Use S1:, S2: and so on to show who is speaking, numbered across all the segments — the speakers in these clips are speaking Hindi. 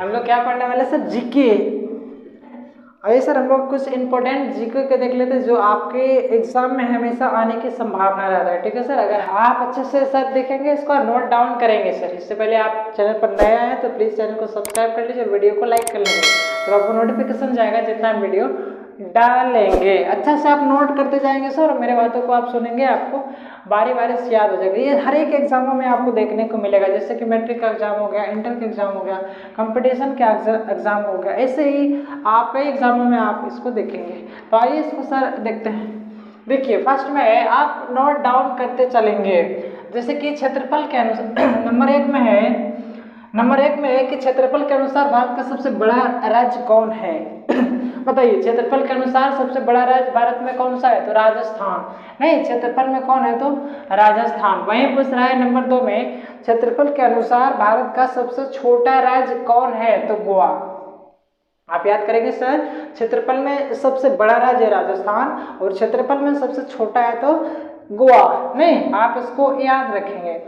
S1: हम लोग क्या पढ़ने वाले सर, जीके। अरे सर हम लोग कुछ इंपॉर्टेंट जीके के देख लेते हैं जो आपके एग्जाम में हमेशा आने की संभावना रहता है, ठीक है सर। अगर आप अच्छे से सर देखेंगे, इसको नोट डाउन करेंगे सर। इससे पहले आप चैनल पर नया है तो प्लीज़ चैनल को सब्सक्राइब कर लीजिए और वीडियो को लाइक कर लीजिए, तो आपको नोटिफिकेशन जाएगा जितना हम वीडियो डालेंगे। अच्छा से आप नोट करते जाएंगे सर, और मेरे बातों को आप सुनेंगे, आपको बारी बारी से याद हो जाएगा। ये हर एक एग्जामों में आपको देखने को मिलेगा, जैसे कि मैट्रिक का एग्जाम हो गया, इंटर का एग्जाम हो गया, कंपटीशन का एग्जाम हो गया, ऐसे ही आप कई एग्जामों में आप इसको देखेंगे। तो आइए इसको सर देखते हैं। देखिए फर्स्ट में आप नोट डाउन करते चलेंगे, जैसे कि क्षेत्रफल के अनुसार नंबर एक में है कि क्षेत्रफल के अनुसार भारत का सबसे बड़ा राज्य कौन है। बताइए क्षेत्रफल के अनुसार सबसे बड़ा राज्य भारत में कौन सा है, तो राजस्थान। नहीं, क्षेत्रफल में कौन है, तो राजस्थान। वहीं पूछ रहा है नंबर 2 में क्षेत्रफल के अनुसार भारत का सबसे छोटा राज्य कौन है, तो गोवा। आप याद करेंगे सर, क्षेत्रफल में सबसे बड़ा राज्य है राजस्थान और क्षेत्रफल में सबसे छोटा है तो गोवा। नहीं, आप इसको याद रखेंगे।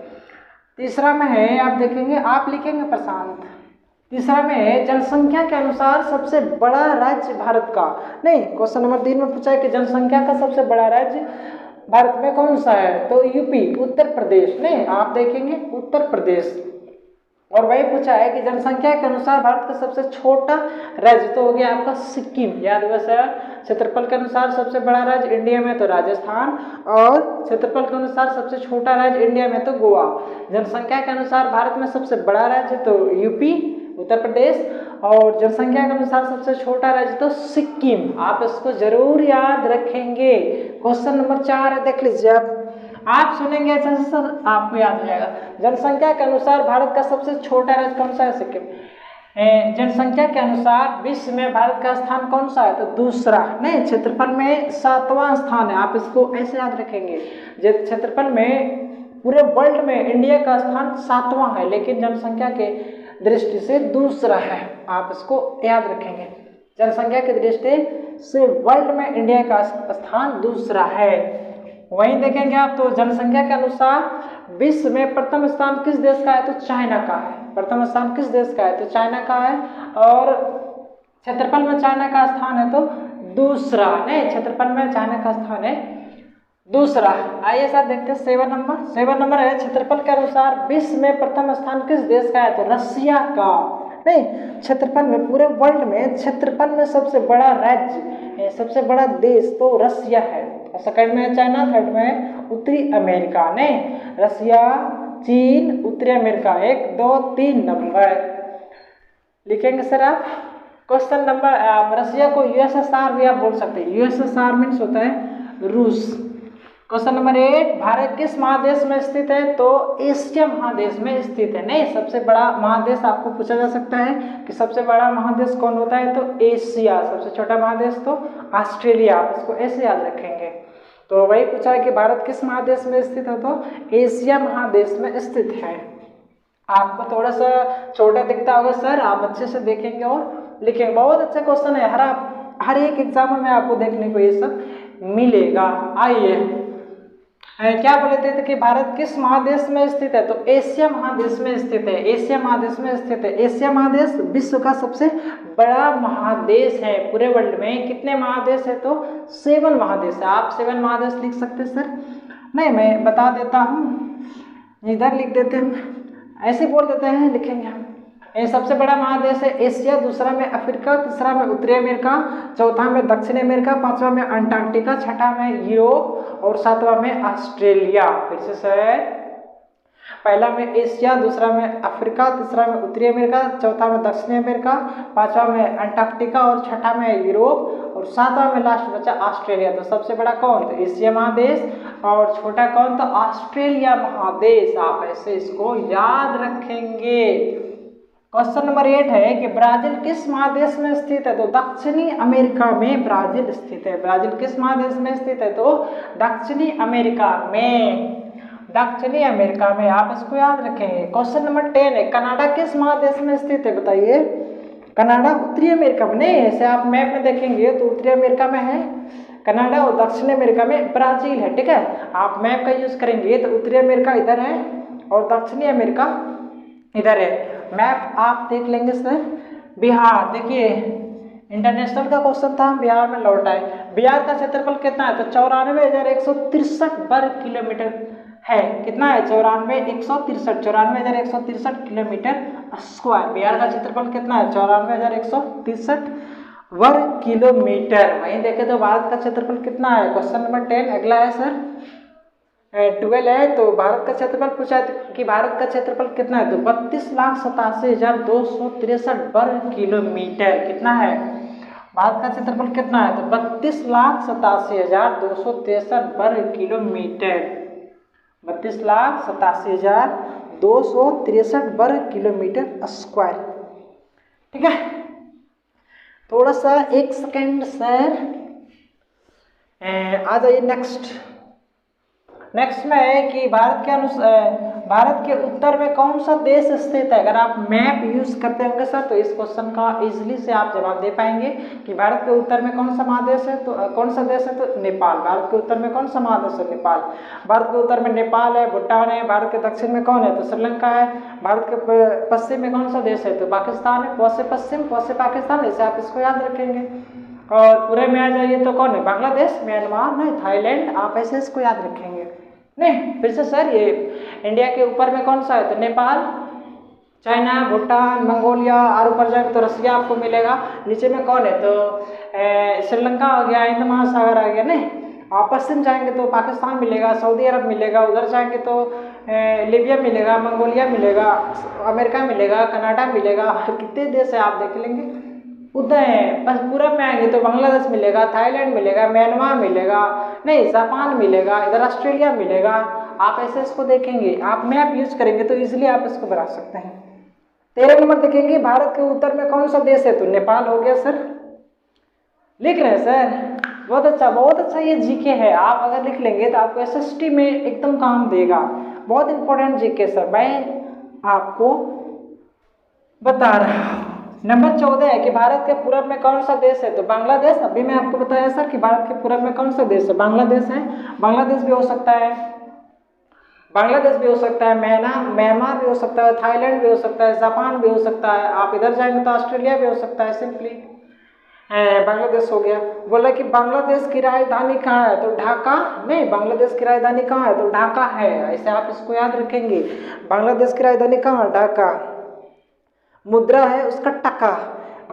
S1: तीसरा में है, आप देखेंगे, आप लिखेंगे प्रशांत। तीसरा में है जनसंख्या के अनुसार सबसे बड़ा राज्य भारत का। नहीं, क्वेश्चन नंबर 3 में पूछा है कि जनसंख्या का सबसे बड़ा राज्य भारत में कौन सा है, तो यूपी, उत्तर प्रदेश। नहीं, आप देखेंगे उत्तर प्रदेश। और वही पूछा है कि जनसंख्या के अनुसार भारत का सबसे छोटा राज्य, तो हो गया आपका सिक्किम। याद हुआ सर, क्षेत्रफल के अनुसार सबसे बड़ा राज्य इंडिया में तो राजस्थान, और क्षेत्रफल के अनुसार सबसे छोटा राज्य इंडिया में तो गोवा। जनसंख्या के अनुसार भारत में सबसे बड़ा राज्य तो यूपी, उत्तर प्रदेश, और जनसंख्या के अनुसार सबसे छोटा राज्य तो सिक्किम। आप इसको जरूर याद रखेंगे। क्वेश्चन नंबर 4 है, देख लीजिए आप सुनेंगे ऐसा सर आपको याद हो जाएगा। जनसंख्या के अनुसार भारत का सबसे छोटा राज्य कौन सा है, सिक्किम। जनसंख्या के अनुसार विश्व में भारत का स्थान कौन सा है, तो दूसरा। नहीं, क्षेत्रफल में 7वां स्थान है। आप इसको ऐसे याद रखेंगे, क्षेत्रफल में पूरे वर्ल्ड में इंडिया का स्थान 7वां है, लेकिन जनसंख्या के दृष्टि से दूसरा है। आप इसको याद रखेंगे, जनसंख्या की दृष्टि से वर्ल्ड में इंडिया का स्थान दूसरा है। वहीं देखेंगे आप तो जनसंख्या के अनुसार विश्व में प्रथम स्थान किस देश का है, तो चाइना का है। प्रथम स्थान किस देश का है, तो चाइना का है। और क्षेत्रफल में चाइना का स्थान है तो दूसरा। नहीं, क्षेत्रफल में चाइना का स्थान है दूसरा। आइए सर देखते हैं 7 नंबर है, क्षेत्रफल के अनुसार विश्व में प्रथम स्थान किस देश का है, तो रसिया का। नहीं, क्षेत्रफल में पूरे वर्ल्ड में क्षेत्रफल में सबसे बड़ा राज्य, सबसे बड़ा देश तो रसिया है। सेकंड में चाइना, थर्ड में उत्तरी अमेरिका। नहीं, रसिया, चीन, उत्तरी अमेरिका। 1 2 3 नंबर लिखेंगे सर आप। क्वेश्चन नंबर, रसिया को यूएसएसआर भी आप बोल सकते हैं। यूएसएसआर मीन्स होता है रूस। क्वेश्चन नंबर 8, भारत किस महादेश में स्थित है, तो एशिया महादेश में स्थित है। नहीं, सबसे बड़ा महादेश आपको पूछा जा सकता है कि सबसे बड़ा महादेश कौन होता है, तो एशिया। सबसे छोटा महादेश तो ऑस्ट्रेलिया। आप इसको ऐसे याद रखेंगे। तो वही पूछा है कि भारत किस महादेश में स्थित है, तो एशिया महादेश में स्थित है। आपको थोड़ा सा छोटा दिखता होगा सर, आप अच्छे से देखेंगे और लिखेंगे। बहुत अच्छा क्वेश्चन है, हर एक एग्जाम में आपको देखने को ये सब मिलेगा। आइए क्या बोले थे कि भारत किस महादेश में स्थित है, तो एशिया महादेश में स्थित है। एशिया महादेश में स्थित है। एशिया महादेश विश्व का सबसे बड़ा महादेश है। पूरे वर्ल्ड में कितने महादेश है, तो 7 महादेश है। आप 7 महादेश लिख सकते हैं सर। नहीं, मैं बता देता हूँ, इधर लिख देते हैं, ऐसे बोल देते हैं, लिखेंगे हम। ये सबसे बड़ा महादेश है एशिया, दूसरा में अफ्रीका, तीसरा में उत्तरी अमेरिका, चौथा में दक्षिण अमेरिका, 5वां में अंटार्कटिका, 6ठा में यूरोप और 7वां में ऑस्ट्रेलिया। फिर से सर, पहला में एशिया, दूसरा में अफ्रीका, तीसरा में उत्तरी अमेरिका, चौथा में दक्षिणी अमेरिका, 5वां में अंटार्कटिका और 6ठा में यूरोप और 7वां में लास्ट बचा ऑस्ट्रेलिया। तो सबसे बड़ा कौन, तो एशिया महादेश, और छोटा कौन, तो ऑस्ट्रेलिया महादेश। आप ऐसे इसको याद रखेंगे। क्वेश्चन नंबर 8 है कि ब्राजील किस महादेश में स्थित है, तो दक्षिणी अमेरिका में ब्राजील स्थित है। ब्राजील किस महादेश में स्थित है, तो दक्षिणी अमेरिका में। दक्षिणी अमेरिका में, आप इसको याद रखेंगे। क्वेश्चन नंबर 10 है, कनाडा किस महादेश में स्थित है, बताइए। कनाडा उत्तरी अमेरिका में। नहीं, ऐसे आप मैप में देखेंगे तो उत्तरी अमेरिका में है कनाडा और दक्षिण अमेरिका में ब्राजील है। ठीक है, आप मैप का यूज करेंगे तो उत्तरी अमेरिका इधर है और दक्षिणी अमेरिका इधर है। मैप आप देख लेंगे सर। बिहार देखिए, इंटरनेशनल का क्वेश्चन था, बिहार में लौटा है। बिहार का क्षेत्रफल कितना है? तो 94,163 वर्ग किलोमीटर है। कितना है? 94,163 किलोमीटर स्क्वायर। बिहार का क्षेत्रफल कितना है? 94,163 वर्ग किलोमीटर। वहीं देखें तो भारत का क्षेत्रफल कितना है? क्वेश्चन नंबर 10 अगला है सर 12 है। तो भारत का क्षेत्रफल पूछा है कि भारत का क्षेत्रफल कितना है? तो 32,87,263 वर्ग किलोमीटर। कितना है भारत का क्षेत्रफल? कितना है? तो 32,87,263 वर्ग किलोमीटर। 32,87,263 वर्ग किलोमीटर स्क्वायर। ठीक है, थोड़ा सा 1 सेकेंड सर, आ जाइए नेक्स्ट में है कि भारत के उत्तर में कौन सा देश स्थित है? अगर आप मैप यूज करते होंगे सर तो इस क्वेश्चन का इजीली से आप जवाब दे पाएंगे कि भारत के उत्तर में कौन सा महादेश है? तो कौन सा देश है? तो नेपाल। भारत के उत्तर में कौन सा महादेश है? नेपाल। भारत के उत्तर में नेपाल है, भूटान है। भारत के दक्षिण में कौन है? तो श्रीलंका है। भारत के पश्चिम में कौन सा देश है? तो पाकिस्तान है। पौसे पश्चिम पौसे पाकिस्तान, ऐसे आप इसको याद रखेंगे। और पूरे में आ जाइए तो कौन है? बांग्लादेश, म्यांमार, नहीं थाईलैंड, आप ऐसे इसको याद रखेंगे। नहीं फिर से सर, ये इंडिया के ऊपर में कौन सा है? तो नेपाल, चाइना, भूटान, मंगोलिया, और ऊपर जाएंगे तो रसिया आपको मिलेगा। नीचे में कौन है? तो श्रीलंका हो गया, हिंद महासागर आ गया। नहीं, आप पश्चिम जाएंगे तो पाकिस्तान मिलेगा, सऊदी अरब मिलेगा। उधर जाएंगे तो लीबिया मिलेगा, मंगोलिया मिलेगा, अमेरिका मिलेगा, कनाडा मिलेगा। कितने देश है आप देख लेंगे। उधर बस पूरब में आएंगे तो बांग्लादेश मिलेगा, थाईलैंड मिलेगा, म्यांमार मिलेगा, नहीं जापान मिलेगा, इधर ऑस्ट्रेलिया मिलेगा। आप ऐसे इसको देखेंगे, आप मैप यूज करेंगे तो इजीली आप इसको बना सकते हैं। 13 नंबर देखेंगे, भारत के उत्तर में कौन सा देश है? तो नेपाल हो गया सर। लिख रहे हैं सर, बहुत अच्छा। ये जीके है, आप अगर लिख लेंगे तो आपको एसएसटी में एकदम काम देगा। बहुत इंपॉर्टेंट जीके सर, मैं आपको बता रहा हूँ। नंबर 14 है कि भारत के पूरब में कौन सा देश है? तो बांग्लादेश। अभी मैं आपको बताया सर कि भारत के पूरब में कौन सा देश है? बांग्लादेश है। बांग्लादेश भी हो सकता है, बांग्लादेश भी हो सकता है, म्यांमार भी हो सकता है, थाईलैंड भी हो सकता है, जापान भी हो सकता है। आप इधर जाएंगे तो ऑस्ट्रेलिया भी हो सकता है। सिंपली बांग्लादेश हो गया। बोला कि बांग्लादेश की राजधानी कहाँ है? तो ढाका। नहीं, बांग्लादेश की राजधानी कहाँ है? तो ढाका है। ऐसे आप इसको याद रखेंगे। बांग्लादेश की राजधानी कहाँ? ढाका। मुद्रा है उसका टका।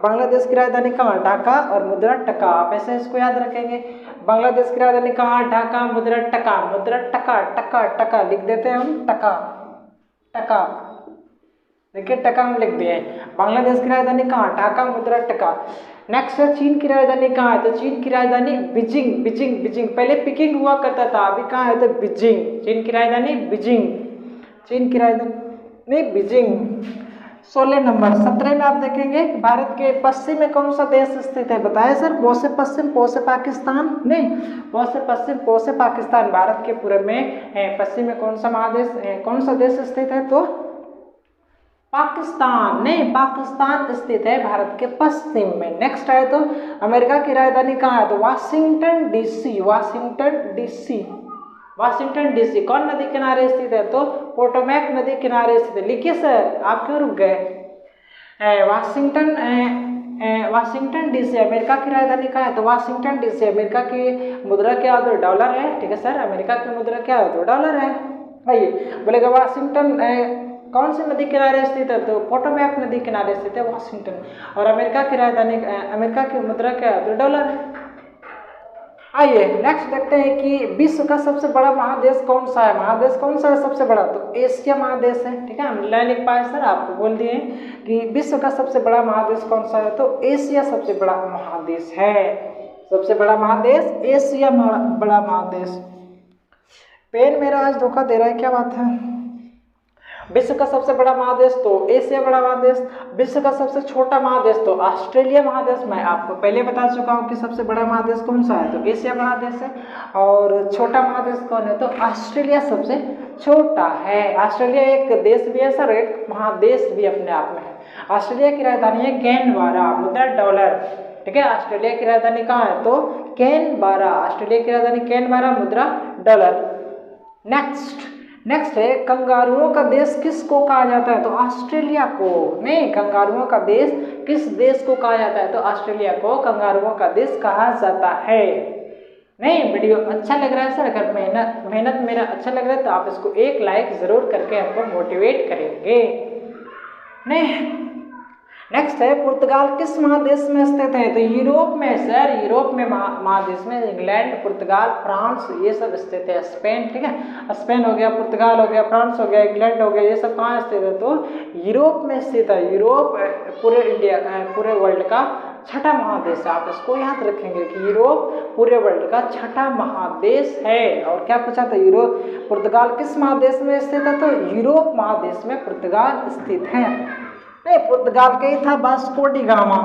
S1: बांग्लादेश की राजधानी कहाँ? ढाका और मुद्रा टका। आप ऐसे इसको याद रखेंगे। बांग्लादेश की राजधानी कहाँ? ढाका, मुद्रा टका। मुद्रा टका, टका टका लिख देते हैं हम, टका टका। देखिए टका हम लिख दिए। बांग्लादेश की राजधानी कहाँ? ढाका, मुद्रा टका। नेक्स्ट है चीन की राजधानी कहाँ है? तो चीन की राजधानी बीजिंग। बीजिंग पहले पिकिंग हुआ करता था, अभी कहाँ है? तो बीजिंग। चीन की राजधानी बीजिंग। चीन की राजधानी बीजिंग। 16 नंबर 17 में आप देखेंगे भारत के पश्चिम में कौन सा देश स्थित है? बताया सर, पौ से पश्चिम, पौ से पाकिस्तान। नहीं, पौ से पश्चिम, पौ से पाकिस्तान। भारत के पूर्व में पश्चिम में कौन सा महादेश, कौन सा देश स्थित है? तो पाकिस्तान। नहीं, पाकिस्तान स्थित है भारत के पश्चिम में। नेक्स्ट है तो अमेरिका की राजधानी कहाँ है? तो Washington DC. Washington DC. Washington DC कौन नदी किनारे स्थित है? तो पोटोमैक नदी किनारे स्थित है। लिखिए सर, आप क्यों रुक गए? वाशिंगटन डीसी अमेरिका की राजधानी कहाँ है? तो वाशिंगटन डीसी। अमेरिका की मुद्रा क्या है? तो डॉलर है। ठीक है सर, अमेरिका की मुद्रा क्या है? तो डॉलर है। आइए बोलेगा वाशिंगटन कौन सी नदी किनारे स्थित है? तो पोटोमैक नदी किनारे स्थित है वाशिंगटन। और अमेरिका की राजधानी, अमेरिका की मुद्रा क्या है? तो डॉलर है। आइए नेक्स्ट देखते हैं कि विश्व का सबसे बड़ा महादेश कौन सा है? महादेश कौन सा है सबसे बड़ा? तो एशिया महादेश है। ठीक है, हम नहीं लिख पाए सर, आपको बोल दिए कि विश्व का सबसे बड़ा महादेश कौन सा है? तो एशिया सबसे बड़ा महादेश है। सबसे बड़ा महादेश एशिया बड़ा महादेश। पेन मेरा आज धोखा दे रहा है, क्या बात है? विश्व का सबसे बड़ा महादेश तो एशिया बड़ा महादेश। विश्व का सबसे छोटा महादेश तो ऑस्ट्रेलिया महादेश। मैं आपको पहले बता चुका हूँ कि सबसे बड़ा महादेश कौन सा है? तो एशिया महादेश है। और छोटा महादेश कौन है? तो ऑस्ट्रेलिया सबसे छोटा है। ऑस्ट्रेलिया एक देश भी है सर, एक महादेश भी अपने आप में है। ऑस्ट्रेलिया की राजधानी है कैनबरा, मुद्रा डॉलर। ठीक है, ऑस्ट्रेलिया की राजधानी कहाँ है? तो कैनबरा। ऑस्ट्रेलिया की राजधानी कैनबरा, मुद्रा डॉलर। नेक्स्ट है कंगारुओं का देश किसको कहा जाता है? तो ऑस्ट्रेलिया को। नहीं, कंगारुओं का देश किस देश को कहा जाता है? तो ऑस्ट्रेलिया को कंगारुओं का देश कहा जाता है। नहीं, वीडियो अच्छा लग रहा है सर? अगर मेहनत मेरा अच्छा लग रहा है तो आप इसको एक लाइक जरूर करके हमको मोटिवेट करेंगे। नहीं, नेक्स्ट है पुर्तगाल किस महादेश में स्थित है? तो यूरोप में सर, यूरोप में महादेश में इंग्लैंड, पुर्तगाल, फ्रांस ये सब स्थित है। स्पेन, ठीक है, स्पेन हो गया, पुर्तगाल हो गया, फ्रांस हो गया, इंग्लैंड हो गया, ये सब कहाँ स्थित है? तो यूरोप में स्थित है। यूरोप पूरे इंडिया पूरे वर्ल्ड का छठा महादेश है। आप इसको याद रखेंगे कि यूरोप पूरे वर्ल्ड का छठा महादेश है। और क्या पूछा था? यूरोप पुर्तगाल किस महादेश में स्थित है? तो यूरोप महादेश में पुर्तगाल स्थित है। नहीं, पुर्तगाल का ही था Vasco D gamma.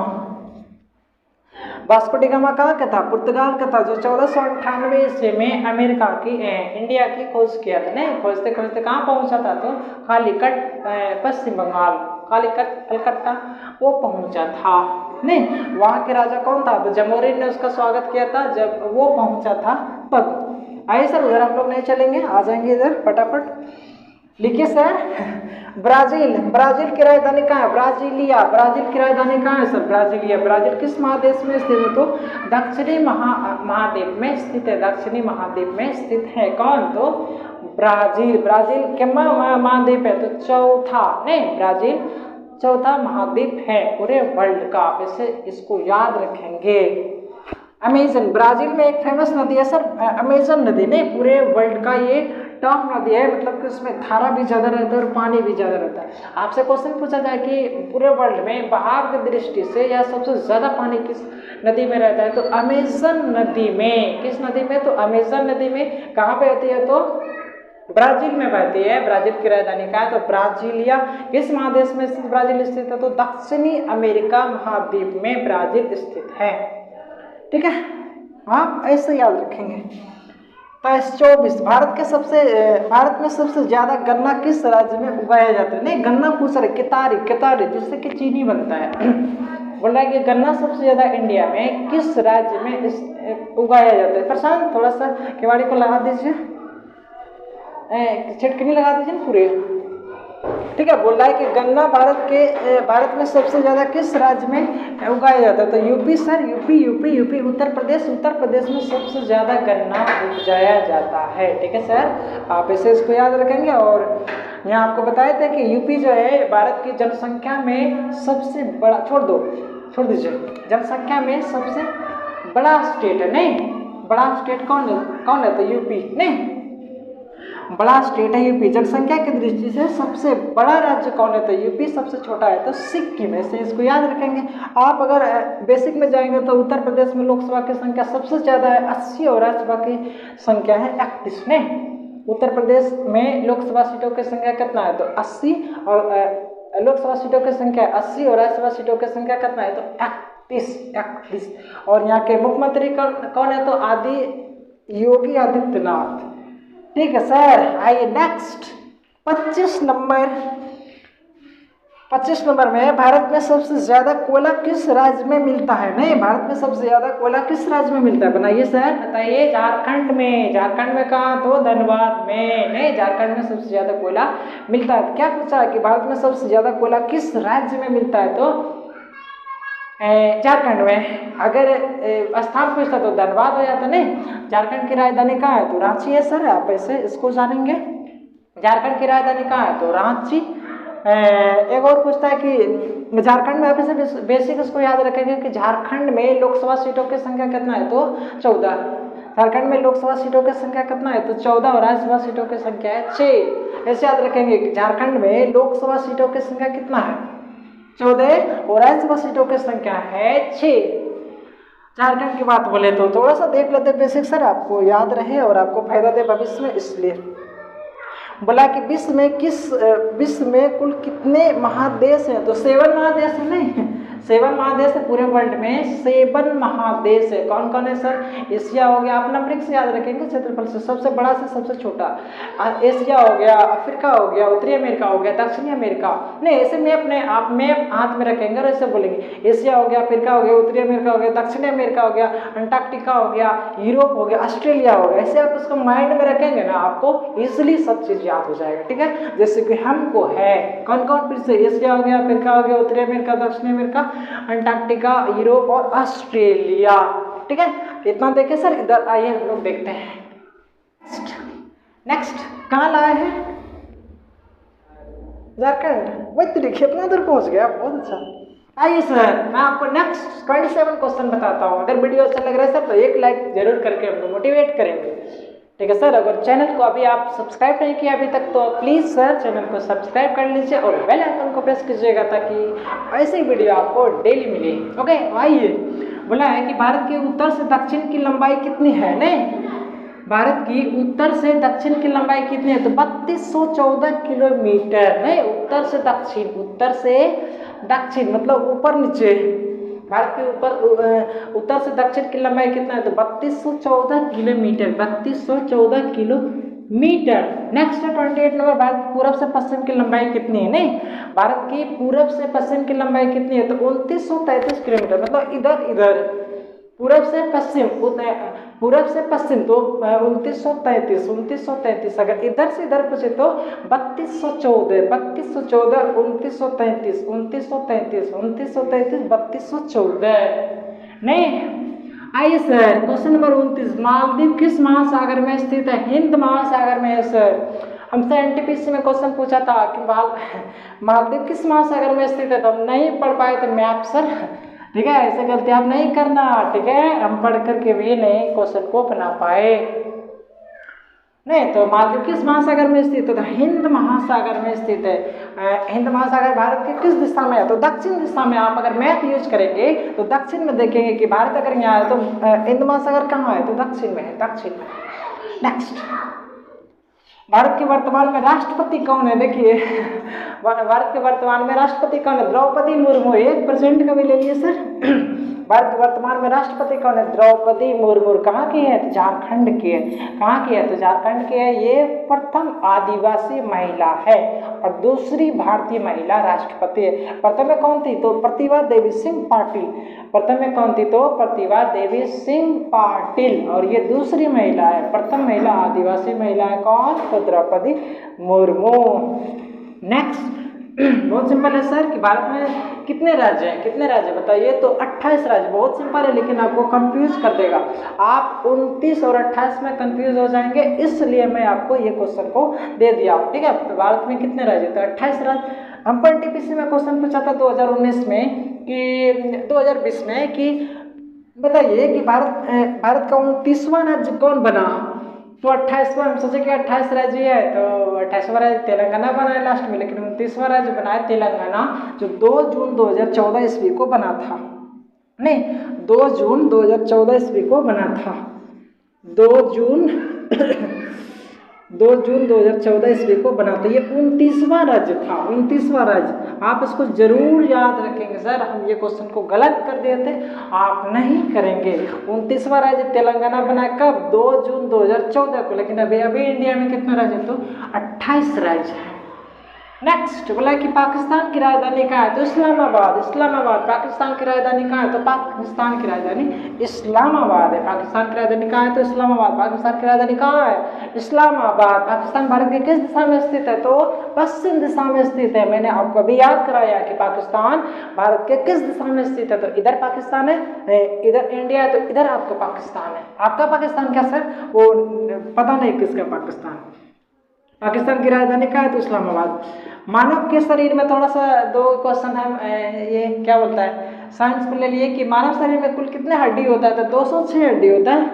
S1: Vasco D gamma कहाँ का था? पुर्तगाल का था, जो 1498 ईस्वी में अमेरिका की इंडिया की खोज किया था। नहीं, खोजते खोजते कहाँ पहुँचा था? तो कालीकट, पश्चिम बंगाल, कालीकट कलकत्ता वो पहुँचा था। नहीं, वहाँ के राजा कौन था? तो जमोरिन ने उसका स्वागत किया था जब वो पहुँचा था तब। आइए सर, उधर हम लोग नहीं चलेंगे, आ जाएंगे इधर फटाफट। लिखिए सर, ब्राजील। ब्राजील की राजधानी कहाँ है? ब्राजीलिया। ब्राजील की राजधानी कहाँ है सर? ब्राजीलिया। ब्राजील किस महादेश में स्थित है? तो दक्षिणी महाद्वीप में स्थित है। दक्षिणी महाद्वीप में स्थित है। कौन? तो ब्राजील। ब्राजील क्या महाद्वीप है? तो चौथा। नहीं, ब्राजील चौथा महाद्वीप है पूरे वर्ल्ड का। आप इसे इसको याद रखेंगे। अमेजन, ब्राजील में एक फेमस नदी है सर, अमेजन नदी। नहीं, पूरे वर्ल्ड का ये टॉप नदी है, मतलब कि उसमें धारा भी ज़्यादा रहता है और पानी भी ज़्यादा रहता है। आपसे क्वेश्चन पूछा जाए कि पूरे वर्ल्ड में बहाव की दृष्टि से या सबसे ज़्यादा पानी किस नदी में रहता है? तो अमेजन नदी में। किस नदी में? तो अमेजन नदी में। कहाँ पे होती है? तो ब्राजील में बहती है। ब्राजील की राजधानी का है? तो ब्राजीलिया। किस महादेश में स्थित ब्राजील स्थित है? तो दक्षिणी अमेरिका महाद्वीप में ब्राजील स्थित है। ठीक है, आप ऐसे याद रखेंगे। 24, भारत में सबसे ज्यादा गन्ना किस राज्य में उगाया जाता है? नहीं, गन्ना पूछ रहे, कितारी जिससे कि चीनी बनता है। बोल रहा है कि गन्ना सबसे ज्यादा इंडिया में किस राज्य में उगाया जाता है? प्रशांत, थोड़ा सा केवाड़ी को लगा दीजिए, छिटकनी लगा दीजिए पूरे। ठीक है, बोल रहा है कि गन्ना भारत में सबसे ज्यादा किस राज्य में उगाया जाता है? तो UP sir, UP. Uttar Pradesh में सबसे ज्यादा गन्ना उगाया जाता है। ठीक है सर, आप इसे इसको याद रखेंगे। और यहाँ आपको बताए थे कि यूपी जो है भारत की जनसंख्या में सबसे बड़ा, छोड़ दीजिए, जनसंख्या में सबसे बड़ा स्टेट है। नहीं, बड़ा स्टेट कौन है? तो यूपी। नहीं, बड़ा स्टेट है यूपी। जनसंख्या की दृष्टि से सबसे बड़ा राज्य कौन है? तो यूपी। सबसे छोटा है तो सिक्किम है। से इसको याद रखेंगे। आप अगर बेसिक में जाएंगे तो उत्तर प्रदेश में लोकसभा की संख्या सबसे ज़्यादा है 80 और राज्यसभा की संख्या है 31। ने उत्तर प्रदेश में लोकसभा सीटों की संख्या कितना है? तो 80 और लोकसभा सीटों की संख्या 80 और राज्यसभा सीटों की संख्या कितना है? तो 31। और यहाँ के मुख्यमंत्री कौन है? तो योगी आदित्यनाथ। ठीक है सर, आइए नेक्स्ट 25 नंबर में भारत में सबसे ज्यादा कोयला किस राज्य में मिलता है? नहीं, भारत में सबसे ज्यादा कोयला किस राज्य में मिलता है? बनाइए सर, बताइए। झारखंड में। झारखंड में कहाँ? तो धनबाद में। नहीं, झारखंड में सबसे ज्यादा कोयला मिलता है। क्या पूछा है कि भारत में सबसे ज्यादा कोयला किस राज्य में मिलता है? तो झारखंड में। अगर स्थान पूछता तो धनबाद हो जाता। नहीं, झारखंड की राजधानी कहाँ है? तो रांची है सर, आप ऐसे इसको जानेंगे। झारखंड की राजधानी कहाँ है? तो रांची। एक और पूछता है कि झारखंड में, आप इसे बेसिक इसको याद रखेंगे कि झारखंड में लोकसभा सीटों की संख्या कितना है? तो 14। झारखंड में लोकसभा सीटों की संख्या कितना है? तो 14 और राज्यसभा सीटों की संख्या है 6। ऐसे याद रखेंगे कि झारखंड में लोकसभा सीटों की संख्या कितना है? 14 और राज्यसभा सीटों की संख्या है 6। झारखंड की बात बोले तो थोड़ा सा देख लेते बेसिक सर, आपको याद रहे और आपको फायदा दे भविष्य में। इसलिए बोला कि विश्व में कुल कितने महादेश हैं? तो 7 महादेश है। नहीं, 7 महादेश है पूरे वर्ल्ड में, 7 महादेश है। कौन कौन है सर? एशिया हो गया, आप नंबरिंग से याद रखेंगे क्षेत्रफल से, सबसे बड़ा से सबसे छोटा। एशिया हो गया, अफ्रीका हो गया, उत्तरी अमेरिका हो गया, दक्षिणी अमेरिका। नहीं, ऐसे में अपने आप में हाथ में रखेंगे और ऐसे बोलेंगे एशिया हो गया, अफ्रीका हो गया, उत्तरी अमेरिका हो गया, दक्षिणी अमेरिका हो गया, अंटार्कटिका हो गया, यूरोप हो गया, ऑस्ट्रेलिया हो गया। ऐसे आप उसको माइंड में रखेंगे ना, आपको इजिली सब चीज याद हो जाएगा। ठीक है, जैसे कि हमको है कौन कौन, फिर से एशिया हो गया, अफ्रीका हो गया, उत्तरी अमेरिका, दक्षिणी अमेरिका, अंटार्कटिका, यूरोप और ऑस्ट्रेलिया। ठीक है, इतना देखे सर। इधर आइए हम लोग देखते हैं नेक्स्ट कहाँ लाए हैं, झारखंड। वही तरीके इतना दूर पहुंच गया, बहुत अच्छा। आइए सर, मैं आपको नेक्स्ट 27 क्वेश्चन बताता हूँ। अगर वीडियो अच्छा लग रहा है सर तो एक लाइक जरूर करके हमको मोटिवेट करेंगे। ठीक है सर, अगर चैनल को अभी आप सब्सक्राइब नहीं किया अभी तक तो प्लीज़ सर चैनल को सब्सक्राइब कर लीजिए और बेल आइकन को प्रेस कीजिएगा ताकि ऐसी वीडियो आपको डेली मिले। ओके, आइए। बोला है कि भारत के उत्तर से दक्षिण की लंबाई कितनी है? नहीं, भारत की उत्तर से दक्षिण की लंबाई कितनी है? तो 3214 किलोमीटर। नहीं, उत्तर से दक्षिण, उत्तर से दक्षिण मतलब ऊपर नीचे। भारत के उत्तर से दक्षिण की लंबाई कितना है? तो 3214 किलोमीटर, 3214 किलोमीटर। नेक्स्ट है 28 नंबर, भारत की पूरब से पश्चिम की लंबाई कितनी है? नहीं, भारत की पूरब से पश्चिम की लंबाई कितनी है? तो 2933 किलोमीटर। मतलब इधर इधर पूरब से पश्चिम, पूरब से पश्चिम तो 2933। अगर इधर से इधर पूछे तो 3214, 2933, 3214। नहीं, आइए सर क्वेश्चन नंबर 29, मालदीव किस महासागर में स्थित है? हिंद महासागर में है सर। हमसे एनटीपीसी में क्वेश्चन पूछा था कि मालदीव किस महासागर में स्थित है, तो हम नहीं पढ़ पाए थे मैप सर। ठीक है, ऐसे गलती आप नहीं करना। ठीक है, हम पढ़ करके भी नहीं क्वेश्चन को बना पाए। नहीं, तो मालदीव किस महासागर में स्थित है? तो हिंद महासागर में स्थित है। हिंद महासागर भारत के किस दिशा में है? तो दक्षिण दिशा में। आप अगर मैप यूज करेंगे तो दक्षिण में देखेंगे कि भारत अगर यहाँ है तो हिंद महासागर कहाँ है? तो दक्षिण में है, दक्षिण में। नेक्स्ट, भारत के वर्तमान में राष्ट्रपति कौन है? देखिए भारत के वर्तमान में राष्ट्रपति कौन है? द्रौपदी मुर्मू। 1% का भी ले लिए सर। भारत के वर्तमान में राष्ट्रपति कौन है? द्रौपदी मुर्मू। कहाँ की है? तो झारखंड की है। कहाँ की है? तो झारखंड की है। ये प्रथम आदिवासी महिला है और दूसरी भारतीय महिला राष्ट्रपति है। प्रथम में कौन थी? तो प्रतिभा देवी सिंह पाटिल। प्रथम में कौन थी? तो प्रतिभा देवी सिंह पाटिल। और ये दूसरी महिला है, प्रथम महिला आदिवासी महिला है कौन? तो द्रौपदी मुर्मू। नेक्स्ट, बहुत सिंपल है सर कि भारत में कितने राज्य हैं? कितने राज्य बताइए? तो 28 राज्य। बहुत सिंपल है लेकिन आपको कंफ्यूज कर देगा। आप 29 और 28 में कंफ्यूज हो जाएंगे, इसलिए मैं आपको ये क्वेश्चन को दे दिया। ठीक है, तो भारत में कितने राज्य? तो 28 राज्य। हमको एनटीपीसी में क्वेश्चन पूछा था 2019 में कि 2020 में कि बताइए कि भारत का 29वां राज्य कौन बना? तो 28वां, हम सोचे कि 28 राज्य है तो 28वां राज्य तेलंगाना बना है लास्ट में, लेकिन 29वां राज्य बना है तेलंगाना, जो 2 जून 2014 ईस्वी को बना था। नहीं, 2 जून 2014 ईस्वी को बना था। 2 जून 2014 ईस्वी को बना था। ये 29वां राज्य था, 29वां राज्य। आप इसको जरूर याद रखेंगे सर। हम ये क्वेश्चन को गलत कर दिए थे, आप नहीं करेंगे। 29वां राज्य तेलंगाना बना कब? 2 जून 2014 को। लेकिन अभी इंडिया में कितने राज्य? तो 28 राज्य है। नेक्स्ट, बोला कि पाकिस्तान की राजधानी कहाँ है? तो इस्लामाबाद। इस्लामाबाद। पाकिस्तान की राजधानी कहाँ है? तो पाकिस्तान की राजधानी इस्लामाबाद है। पाकिस्तान की राजधानी कहाँ है? तो इस्लामाबाद। पाकिस्तान की राजधानी कहाँ है? इस्लामाबाद। पाकिस्तान भारत के किस दिशा में स्थित है? तो पश्चिम दिशा में स्थित है। मैंने आपको अभी याद कराया कि पाकिस्तान भारत के किस दिशा में स्थित है। तो इधर पाकिस्तान है, इधर इंडिया है, तो इधर आपका पाकिस्तान है। आपका पाकिस्तान क्या सर? वो पता नहीं किसका पाकिस्तान। पाकिस्तान की राजधानी कहाँ है? तो इस्लामाबाद। मानव के शरीर में थोड़ा सा 2 क्वेश्चन है, ये क्या बोलता है साइंस में ले लिए कि मानव शरीर में कुल कितने हड्डी होता है? तो 206 हड्डी होता है।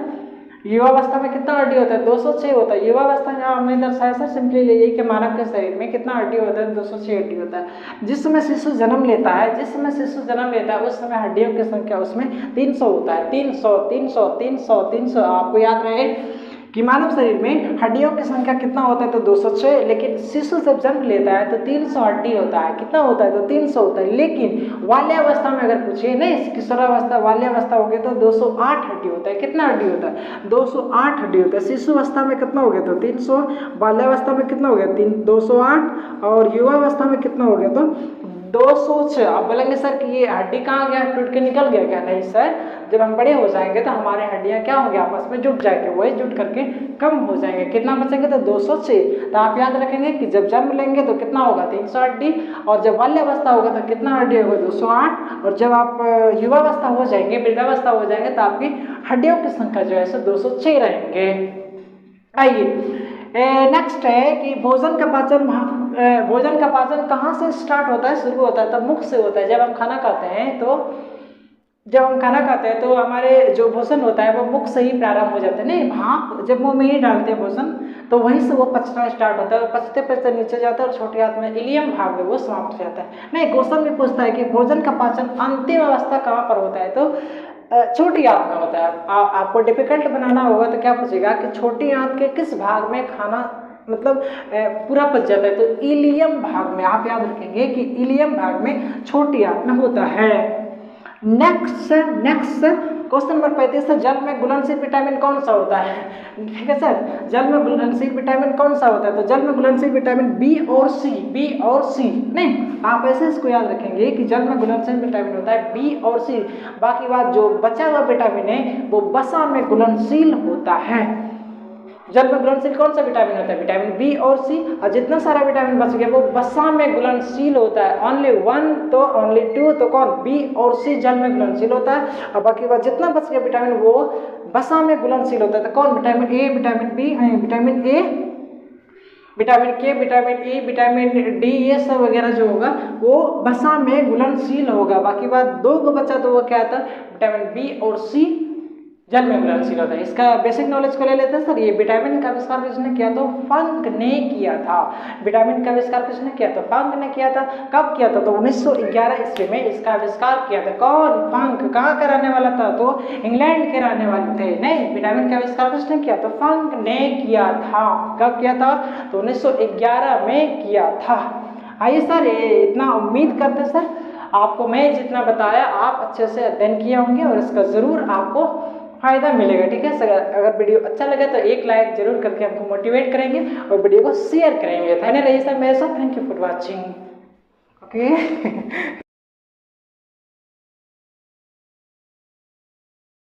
S1: युवावस्था में कितना हड्डी होता है? 206 होता है। युवावस्था यहाँ हमने दर्शाया सर सिंपली ले कि मानव के शरीर में कितना हड्डी होता है? 206 हड्डी होता है। जिस समय शिशु जन्म लेता है, जिस समय शिशु जन्म लेता है उस समय हड्डियों की संख्या उसमें 300 होता है। 300। आपको याद रहे कि मानव शरीर में हड्डियों की संख्या कितना होता है तो 206, लेकिन शिशु जब जन्म लेता है तो 300 हड्डी होता है। कितना होता है तो 300 होता है। लेकिन बाल्यावस्था में अगर पूछिए नहीं, किशोरावस्था बाल्यावस्था हो गया तो 208 हड्डी होता है। कितना हड्डी होता है 208 हड्डी होता है। शिशु अवस्था में कितना हो गया तो 300, बाल्यावस्था में कितना हो गया 208, और युवावस्था में कितना हो गया तो 206। आप बोलेंगे सर कि ये हड्डी कहाँ गया, टूट के निकल गया क्या? नहीं सर, जब हम बड़े हो जाएंगे तो हमारे हड्डियाँ क्या होंगे आपस में जुट जाएंगे, वही जुट करके कम हो जाएंगे। कितना बचेंगे तो 206। तो आप याद रखेंगे कि जब जन्म लेंगे तो कितना होगा 300 हड्डी, और जब बाल्यावस्था होगा तो कितना हड्डी होगा 208, और जब आप युवावस्था हो जाएंगे, वृद्धावस्था हो जाएंगे तो आपकी हड्डियों की संख्या जो है सो 206 रहेंगे। आइए नेक्स्ट है कि भोजन का पाचन कहाँ से स्टार्ट होता है, शुरू होता है? तब मुख से होता है। जब हम खाना खाते हैं तो हमारे जो भोजन होता है वो मुख से ही प्रारंभ हो जाता है। नहीं, भाप जब मुंह में ही डालते हैं भोजन तो वहीं से वो पचना स्टार्ट होता है, पचते पचते नीचे जाता है और छोटी आंत में इलियम भाग में वो समाप्त हो जाता है। नहीं, क्वेश्चन भी पूछता है कि भोजन का पाचन अंतिम अवस्था कहाँ पर होता है, तो छोटी आंत में होता है। आपको डिफिकल्ट बनाना होगा तो क्या पूछेगा कि छोटी आंत के किस भाग में खाना मतलब पूरा पच जाता है, तो इलियम भाग में। आप याद रखेंगे कि इलियम भाग में छोटी आंत में होता है। नेक्स्ट क्वेश्चन नंबर 35 है, जल में घुलनशील विटामिन कौन सा होता है? ठीक है सर, जल में घुलनशील विटामिन कौन सा होता है? तो जल में घुलनशील विटामिन बी और सी। नहीं, आप ऐसे इसको याद रखेंगे कि जल में घुलनशील विटामिन होता है बी और सी। बाकी बात जो बचा हुआ विटामिन है वो वसा में घुलनशील होता है। जल में घुलनशील कौन सा विटामिन होता है? विटामिन बी और सी। और जितना सारा विटामिन बच गया वो वसा में घुलनशील होता है। ओनली 1 तो ओनली 2 तो कौन? बी और सी जल में घुलनशील होता है। और बाकी बात जितना बच गया विटामिन वो वसा में घुलनशील होता है। तो कौन? Vitamin A, vitamin B, vitamin A, vitamin K, vitamin E, vitamin D, ये सब वगैरह जो होगा वो वसा में घुलनशील होगा। बाकी बात 2 को बचा तो वो क्या था? विटामिन बी और सी जल में घुलनशील होता है। इसका बेसिक नॉलेज को ले लेते हैं सर। ये विटामिन का आविष्कार किसने किया? तो फंक ने किया था। विटामिन का आविष्कार किसने किया? तो फंक ने किया था। कब किया था? तो 1911 ईस्वी में इसका आविष्कार किया था। कौन? फंक। कहाँ का रहने वाला था? तो इंग्लैंड के रहने वाले थे। नहीं, विटामिन का आविष्कार किसने किया? तो फंक ने किया था। कब किया था? तो 1911 में किया था। आइए सर, इतना उम्मीद करते सर आपको मैं जितना बताया आप अच्छे से अध्ययन किए होंगे और इसका जरूर आपको फायदा मिलेगा। ठीक है सर, अगर वीडियो अच्छा लगे तो एक लाइक जरूर करके हमको मोटिवेट करेंगे और वीडियो को शेयर करेंगे। धन्यवाद रहिए सर मेरे साथ। Thank you for watching. Okay.